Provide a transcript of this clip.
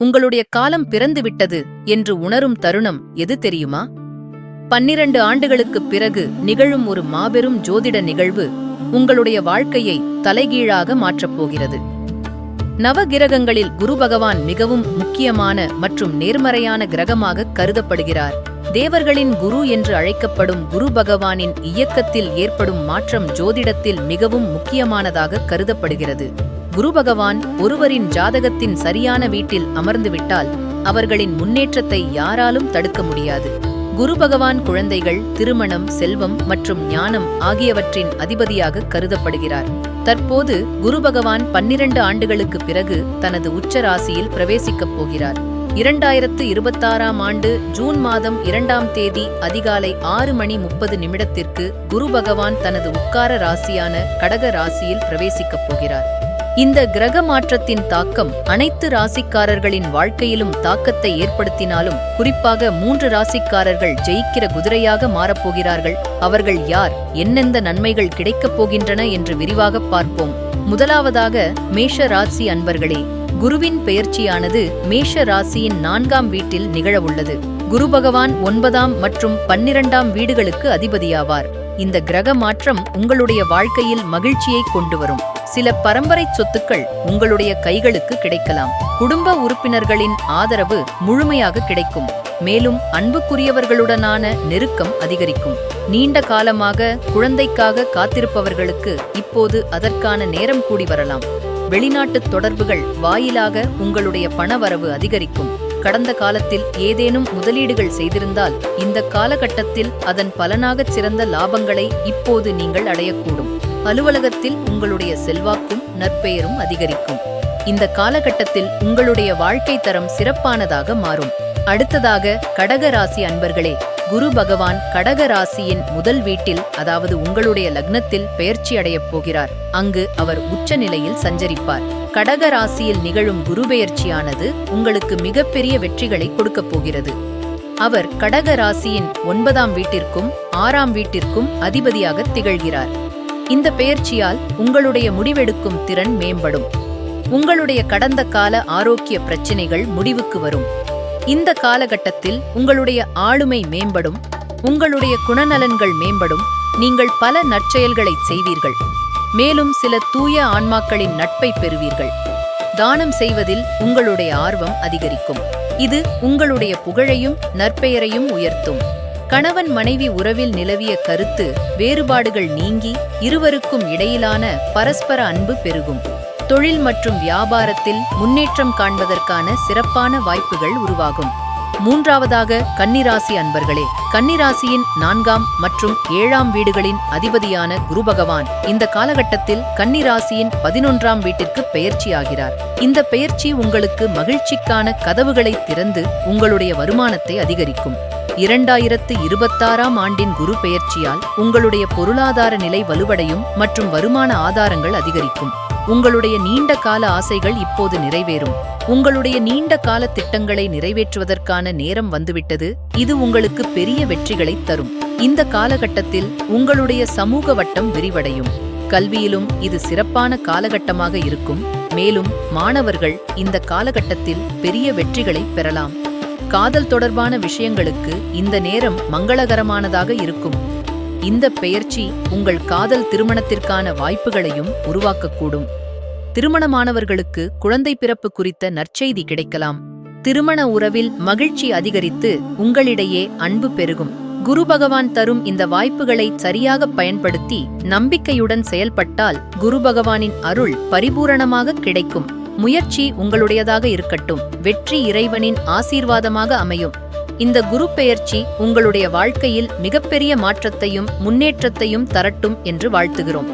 உங்களுடைய காலம் பிறந்துவிட்டது என்று உணரும் தருணம் எது தெரியுமா? 12 ஆண்டுகளுக்குப் பிறகு நிகழும் ஒரு மாபெரும் ஜோதிட நிகழ்வு உங்களுடைய வாழ்க்கையை தலைகீழாக மாற்றப் போகிறது. நவகிரகங்களில் குரு பகவான் மிகவும் முக்கியமான மற்றும் நேர்மறையான கிரகமாக கருதப்படுகிறார். தேவர்களின் குரு என்று அழைக்கப்படும் குரு பகவானின் இயக்கத்தில் ஏற்படும் மாற்றம் ஜோதிடத்தில் மிகவும் முக்கியமானதாக கருதப்படுகிறது. குரு பகவான் ஒருவரின் ஜாதகத்தின் சரியான வீட்டில் அமர்ந்துவிட்டால் அவர்களின் முன்னேற்றத்தை யாராலும் தடுக்க முடியாது. குரு பகவான் குழந்தைகள், திருமணம், செல்வம் மற்றும் ஞானம் ஆகியவற்றின் அதிபதியாக கருதப்படுகிறார். தற்போது குரு பகவான் 12 ஆண்டுகளுக்கு பிறகு தனது உச்ச ராசியில் பிரவேசிக்கப் போகிறார். 2026ஆம் ஆண்டு ஜூன் மாதம் 2ஆம் தேதி அதிகாலை 6:30 குரு பகவான் தனது உட்கார ராசியான கடக ராசியில் பிரவேசிக்கப் போகிறார். இந்த கிரக மாற்றத்தின் தாக்கம் அனைத்து ராசிக்காரர்களின் வாழ்க்கையிலும் தாக்கத்தை ஏற்படுத்தினாலும் குறிப்பாக 3 ராசிக்காரர்கள் ஜெயிக்கிற குதிரையாக மாறப்போகிறார்கள். அவர்கள் யார், என்னெந்த நன்மைகள் கிடைக்கப் போகின்றன என்று விரிவாக பார்ப்போம். முதலாவதாக மேஷ ராசி அன்பர்களே, குருவின் பெயர்ச்சியானது மேஷ ராசியின் 4ஆம் வீட்டில் நிகழவுள்ளது. குரு பகவான் 9ஆம் மற்றும் 12ஆம் வீடுகளுக்கு அதிபதியாவார். இந்த கிரக மாற்றம் உங்களுடைய வாழ்க்கையில் மகிழ்ச்சியை கொண்டு வரும். சில பரம்பரை சொத்துக்கள் உங்களுடைய கைகளுக்கு கிடைக்கலாம். குடும்ப உறுப்பினர்களின் ஆதரவு முழுமையாக கிடைக்கும். மேலும் அன்புக்குரியவர்களுடனான நெருக்கம் அதிகரிக்கும். நீண்ட காலமாக குழந்தைக்காக காத்திருப்பவர்களுக்கு இப்போது அதற்கான நேரம் கூடி வரலாம். வெளிநாட்டு தொடர்புகள் வாயிலாக உங்களுடைய பணவரவு அதிகரிக்கும். கடந்த காலத்தில் ஏதேனும் முதலீடுகள் செய்திருந்தால் இந்த காலகட்டத்தில் அதன் பலனாகச் சிறந்த லாபங்களை இப்போது நீங்கள் அடையக்கூடும். அலுவலகத்தில் உங்களுடைய செல்வாக்கும் நற்பெயரும் அதிகரிக்கும். இந்த காலகட்டத்தில் உங்களுடைய வாழ்க்கை தரம் சிறப்பானதாக மாறும். அடுத்ததாக கடக ராசி அன்பர்களே, குரு பகவான் கடக ராசியின் முதல் வீட்டில், அதாவது உங்களுடைய லக்னத்தில் பெயர்ச்சி அடையப் போகிறார். அங்கு அவர் உச்ச நிலையில் சஞ்சரிப்பார். கடக ராசியில் நிகழும் குரு பெயர்ச்சியானது உங்களுக்கு மிகப்பெரிய வெற்றிகளை கொடுக்கப் போகிறது. அவர் கடக ராசியின் 9ஆம் வீட்டிற்கும் 6ஆம் வீட்டிற்கும் அதிபதியாக திகழ்கிறார். இந்த பெயர்ச்சியால் உங்களுடைய முடிவெடுக்கும் திறன் மேம்படும். உங்களுடைய கடந்த கால ஆரோக்கிய பிரச்சினைகள் முடிவுக்கு வரும். இந்த காலகட்டத்தில் உங்களுடைய ஆளுமை மேம்படும். உங்களுடைய குணநலன்கள் மேம்படும். நீங்கள் பல நற்செயல்களை செய்வீர்கள். மேலும் சில தூய ஆன்மாக்களின் நட்பை பெறுவீர்கள். தானம் செய்வதில் உங்களுடைய ஆர்வம் அதிகரிக்கும். இது உங்களுடைய புகழையும் நற்பெயரையும் உயர்த்தும். கணவன் மனைவி உறவில் நிலவிய கருத்து வேறுபாடுகள் நீங்கி இருவருக்கும் இடையிலான பரஸ்பர அன்பு பெருகும். தொழில் மற்றும் வியாபாரத்தில் முன்னேற்றம் காண்பதற்கான சிறப்பான வாய்ப்புகள் உருவாகும். மூன்றாவதாக கன்னிராசி அன்பர்களே, கன்னிராசியின் 4ஆம் மற்றும் 7ஆம் வீடுகளின் அதிபதியான குரு பகவான் இந்த காலகட்டத்தில் கன்னிராசியின் 11ஆம் வீட்டிற்கு பெயர்ச்சியாகிறார். இந்த பெயர்ச்சி உங்களுக்கு மகிழ்ச்சிக்கான கதவுகளை திறந்து உங்களுடைய வருமானத்தை அதிகரிக்கும். 2026ஆம் ஆண்டின் குரு பெயர்ச்சியால் உங்களுடைய பொருளாதார நிலை வலுவடையும் மற்றும் வருமான ஆதாரங்கள் அதிகரிக்கும். உங்களுடைய நீண்ட கால ஆசைகள் இப்போது நிறைவேறும். உங்களுடைய நீண்ட கால திட்டங்களை நிறைவேற்றுவதற்கான நேரம் வந்துவிட்டது. இது உங்களுக்கு பெரிய வெற்றிகளை தரும். இந்த காலகட்டத்தில் உங்களுடைய சமூக வட்டம் விரிவடையும். கல்வியிலும் இது சிறப்பான காலகட்டமாக இருக்கும். மேலும் மாணவர்கள் இந்த காலகட்டத்தில் பெரிய வெற்றிகளை பெறலாம். காதல் தொடர்பான விஷயங்களுக்கு இந்த நேரம் மங்களகரமானதாக இருக்கும். இந்த பெயர்ச்சி உங்கள் காதல் திருமணத்திற்கான வாய்ப்புகளையும் உருவாக்கக்கூடும். திருமணமானவர்களுக்கு குழந்தை பிறப்பு குறித்த நற்செய்தி கிடைக்கலாம். திருமண உறவில் மகிழ்ச்சி அதிகரித்து உங்களிடையே அன்பு பெருகும். குரு பகவான் தரும் இந்த வாய்ப்புகளை சரியாக பயன்படுத்தி நம்பிக்கையுடன் செயல்பட்டால் குரு பகவானின் அருள் பரிபூரணமாக கிடைக்கும். முயற்சி உங்களுடையதாக இருக்கட்டும். வெற்றி இறைவனின் ஆசீர்வாதமாக அமையும். இந்த குரு பெயர்ச்சி உங்களுடைய வாழ்க்கையில் மிகப்பெரிய மாற்றத்தையும் முன்னேற்றத்தையும் தரட்டும் என்று வாழ்த்துகிறோம்.